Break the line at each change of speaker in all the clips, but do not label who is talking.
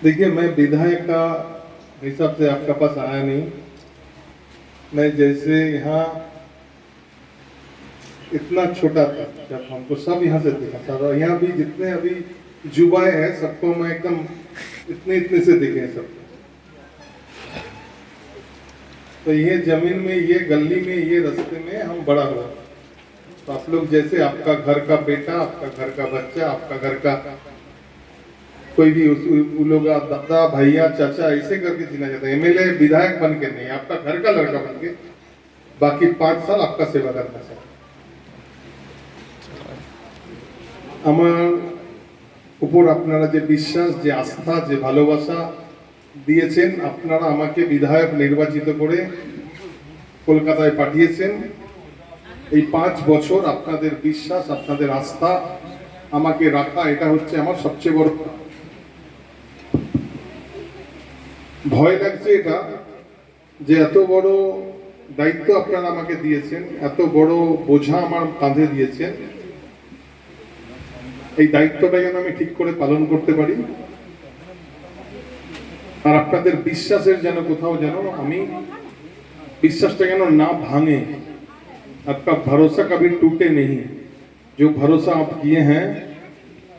देखिए, मैं विधायक का हिसाब से आपका पास आया नहीं। मैं जैसे यहाँ इतना छोटा था जब हमको सब यहाँ से देखा था, और यहाँ भी जितने अभी युवाएं हैं सबको मैं एकदम इतने इतने से देखे हैं सबको। तो ये जमीन में, ये गली में, ये रास्ते में हम बड़ा हुआ। तो आप लोग जैसे आपका घर का बेटा, आपका घर का बच्चा, आपका घर का कोई भी उन लोग दादा भैया चाचा ऐसे करके चिना जाता है। एमएलए विधायक बन के नहीं, आपका घर का लड़का बन के बाकी 5 साल आपका सेवा करना चाहिए। আমার উপর আপনারা যে বিশ্বাস, যে আস্থা, যে ভালোবাসা দিয়েছেন, আপনারা আমাকে বিধায়ক নির্বাচিত করে কলকাতায় পাঠিয়েছেন। এই 5 বছর আপনাদের বিশ্বাস, আপনাদের আস্থা আমাকে রাখা, এটা হচ্ছে আমার সবচেয়ে বড়। ভয় লাগছে এটা যে এত বড় দায়িত্ব আপনারা আমাকে দিয়েছেন, এত বড় বোঝা আমার কাঁধে দিয়েছেন, এই দায়িত্বটা যেন আমি ঠিক করে পালন করতে পারি। আর আপনাদের বিশ্বাসের যেন কোথাও যেন আমি বিশ্বাসটা যেন না ভাঙে। आपका भरोसा कभी टूटे नहीं। जो भरोसा आप किए हैं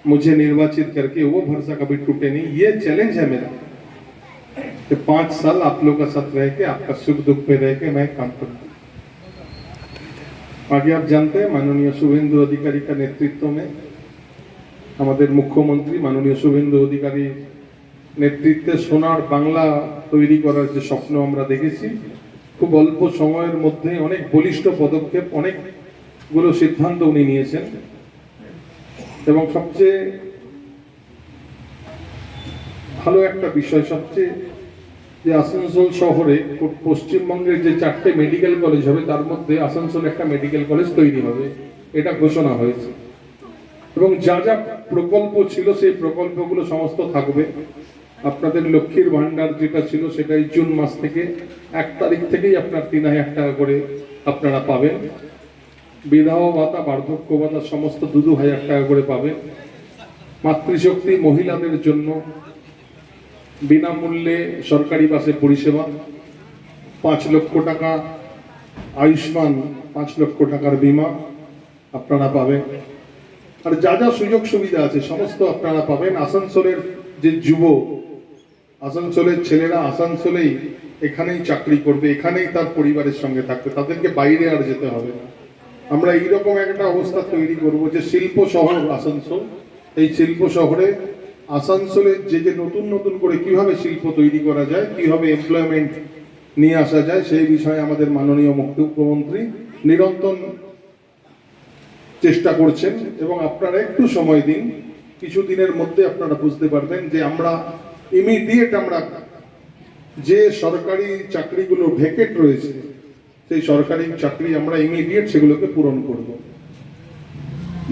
मुझे निर्वाचित करके, वो भरोसा कभी टूटे नहीं। ये चैलेंज है मेरा कि 5 साल आप लोगों का साथ रह के, आपका सुख दुख में रह के मैं काम करूँ। आगे आप जानते हैं माननीय शुभेंदु अधिकारी का नेतृत्व में, আমাদের মুখ্যমন্ত্রী মাননীয় শুভেন্দু অধিকারী নেতৃত্বে সোনার বাংলা তৈরি করার যে স্বপ্ন আমরা দেখেছি, খুব অল্প সময়ের মধ্যে অনেক বলিষ্ঠ পদক্ষেপ, অনেকগুলো সিদ্ধান্ত উনি নিয়েছেন। এবং সবচেয়ে ভালো একটা বিষয়, সবচেয়ে যে আসানসোল শহরে পশ্চিমবঙ্গের যে 4টে মেডিকেল কলেজ হবে তার মধ্যে আসানসোল একটা মেডিকেল কলেজ তৈরি হবে, এটা ঘোষণা হয়েছে। এবং যা যা প্রকল্প ছিল সেই প্রকল্পগুলো সমস্ত থাকবে। আপনাদের লক্ষ্মীর ভান্ডার যেটা ছিল সেটাই জুন মাস থেকে 1 তারিখ থেকেই আপনার 3000 টাকা করে আপনারা পাবেন। বিধবা ভাতা, বার্ধক্য ভাতা সমস্ত 2-2000 টাকা করে পাবেন। মাতৃশক্তি মহিলাদের জন্য বিনামূল্যে সরকারি বাসে পরিষেবা, 5 লক্ষ টাকা আয়ুষ্মান, 5 লক্ষ টাকার বীমা আপনারা পাবেন। আর যা যা সুযোগ সুবিধা আছে সমস্ত আপনারা পাবেন। আসানসোলের যে যুব, আসানসোলের ছেলেরা আসানসোলেই এখানেই চাকরি করবে, এখানেই তার পরিবারের সঙ্গে থাকবে, তাদেরকে বাইরে আর যেতে হবে না। আমরা এইরকম একটা অবস্থা তৈরি করব যে শিল্প শহর আসানসোল, এই শিল্প শহরে আসানসোলে যে যে নতুন নতুন করে কিভাবে শিল্প তৈরি করা যায়, কিভাবে এমপ্লয়মেন্ট নিয়ে আসা যায়, সেই বিষয়ে আমাদের মাননীয় মুখ্যমন্ত্রী নিরন্তর চেষ্টা করছেন। এবং আপনারা একটু সময় দিন, কিছুদিনের মধ্যে আপনারা বুঝতে পারবেন যে আমরা ইমিডিয়েট, আমরা যে সরকারি চাকরিগুলো ভেকেট রয়েছে সেই সরকারি চাকরি আমরা ইমিডিয়েট সেগুলোকে পূরণ করব।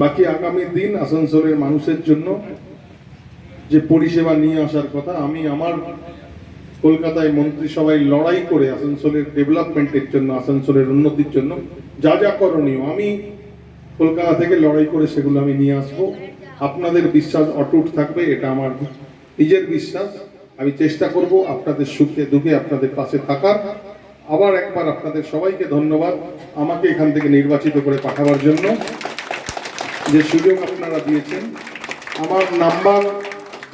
বাকি আগামী দিন আসানসোলের মানুষের জন্য যে পরিষেবা নিয়ে আসার কথা, আমি আমার কলকাতায় মন্ত্রিসভায় লড়াই করে আসানসোলের ডেভেলপমেন্টের জন্য, আসানসোলের উন্নতির জন্য যা যা করণীয় আমি কলকাতা থেকে লড়াই করে সেগুলো আমি নিয়ে আসবো। আপনাদের বিশ্বাস অটুট থাকবে, এটা আমার নিজের বিশ্বাস। আমি চেষ্টা করব আপনাদের সুখে দুঃখে আপনাদের পাশে থাকার। আবার একবার আপনাদের সবাইকে ধন্যবাদ আমাকে এখান থেকে নির্বাচিত করে পাঠাবার জন্য, যে সুযোগ আপনারা দিয়েছেন। আমার নাম্বার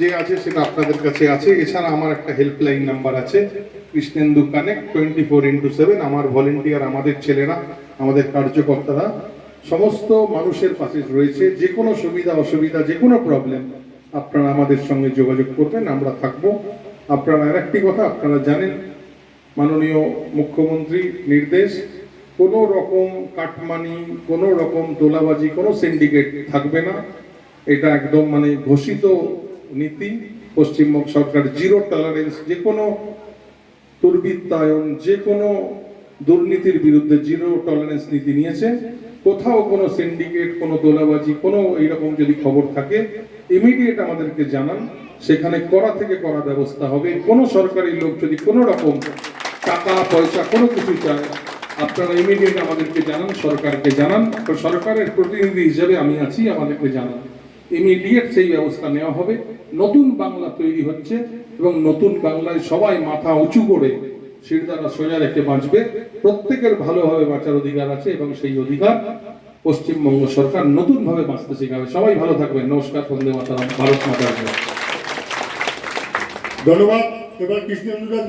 যে আছে সেটা আপনাদের কাছে আছে। এছাড়া আমার একটা হেল্পলাইন নাম্বার আছে, কৃষ্ণেন্দু কানেক্ট 24x7। আমার ভলেন্টিয়ার, আমাদের ছেলেরা, আমাদের কার্যকর্তারা সমস্ত মানুষের পাশে রয়েছে। যে কোনো সুবিধা অসুবিধা, যে কোনো প্রবলেম আপনারা আমাদের সঙ্গে যোগাযোগ করবেন, আমরা থাকবো। আপনারা আরেকটি কথা আপনারা জানেন, মাননীয় মুখ্যমন্ত্রী নির্দেশ, কোনো রকম কাটমানি, কোনো রকম তোলাবাজি, কোনো সিন্ডিকেট থাকবে না। এটা একদম মানে ঘোষিত নীতি। পশ্চিমবঙ্গ সরকার জিরো টলারেন্স, যে কোনো দুর্বৃত্তায়ন, যে কোনো দুর্নীতির বিরুদ্ধে জিরো টলারেন্স নীতি নিয়েছে। কোথাও কোনো সিন্ডিকেট, কোনো তোলাবাজি, কোনো এইরকম যদি খবর থাকে ইমিডিয়েট আমাদেরকে জানান, সেখানে কড়া থেকে কড়া ব্যবস্থা হবে। কোনো সরকারি লোক যদি কোনো রকম টাকা পয়সা কোনো কিছু চায়, আপনারা ইমিডিয়েট আমাদেরকে জানান, সরকারকে জানান। তো সরকারের প্রতিনিধি হিসেবে আমি আছি, আমাদেরকে জানান। ইমিডিয়েট সেই ব্যবস্থা নেওয়া হবে। নতুন বাংলা তৈরি হচ্ছে এবং নতুন বাংলায় সবাই মাথা উঁচু করে শিরদাঁড়া সোজা রেখে বাঁচবে। প্রত্যেকের ভালোভাবে বাঁচার অধিকার আছে এবং সেই অধিকার পশ্চিমবঙ্গ সরকার নতুনভাবে বাঁচতে শেখাবে। সবাই ভালো থাকবেন। নমস্কার। বন্দে মাতরম। ভারত মাতার জয়।
ধন্যবাদ। এবার কৃষ্ণেন্দু দাকে